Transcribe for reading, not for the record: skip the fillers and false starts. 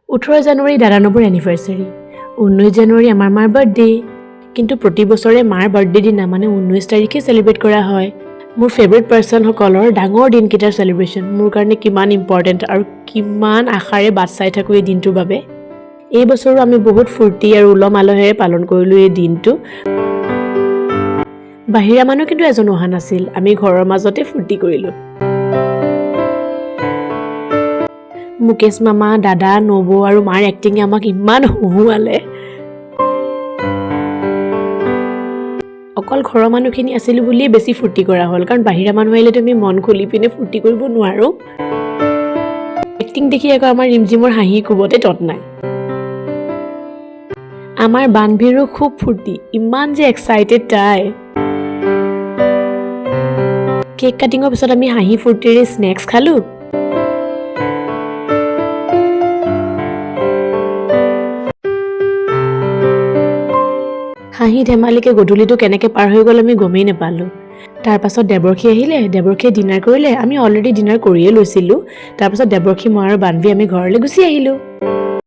18 জানুৱাৰী দাদানবৰ anniversary, 19 জানুৱাৰী আমাৰ মাৰ birthday. কিন্তু প্ৰতি বছৰে মাৰ বাৰ্থডে দিনা মানে 19 তাৰিখে চেলিব্ৰেট কৰা হয়। মোৰ ফেভৰেট পাৰ্চনসকলৰ ডাঙৰ দিনকেইটাৰ চেলিব্ৰেশ্যন মোৰ কাৰণে কিমান ইম্পৰ্টেণ্ট আৰু কিমান আশাৰে বাট চাই থাকোঁ এই দিনটোৰ বাবে। এই বছৰো আমি বহুত ফূৰ্তি আৰু উলহ মালহেৰে পালন কৰিলোঁ এই দিনটো। বাহিৰা মানুহ কিন্তু এজনো অহা নাছিল, আমি ঘৰৰ মাজতে ফূৰ্তি কৰিলোঁ। মুকেশ মামা, দাদা, নবৌ আৰু মাৰ এক্টিঙে আমাক ইমান হহুৱালে। অকল ঘৰৰ মানুহখিনি আছিলোঁ বুলিয়ে বেছি ফূৰ্তি কৰা হ'ল, কাৰণ বাহিৰা মানুহ আহিলে তুমি মন খুলি পিনে ফূৰ্তি কৰিব নোৱাৰোঁ। এক্টিং দেখি আকৌ আমাৰ ৰিমঝিমৰ হাঁহি কোবতে তত নাই। আমাৰ বান্ধৱীৰো খুব ফূৰ্তি, ইমান যে এক্সাইটেড তাই। কেক কাটিঙৰ পিছত আমি হাঁহি ফূৰ্তিৰে স্নেক্স খালোঁ। হাঁহি ধেমালিকে গধূলিটো কেনেকৈ পাৰ হৈ গ'ল আমি গমেই নাপালোঁ। তাৰপাছত দেৱৰ্ষী আহিলে, দেৱৰ্ষীয়ে ডিনাৰ কৰিলে। আমি অলৰেডি ডিনাৰ কৰিয়ে লৈছিলোঁ। তাৰপাছত দেৱৰ্ষী, মই আৰু বান্ধৱী আমি ঘৰলৈ গুচি আহিলোঁ।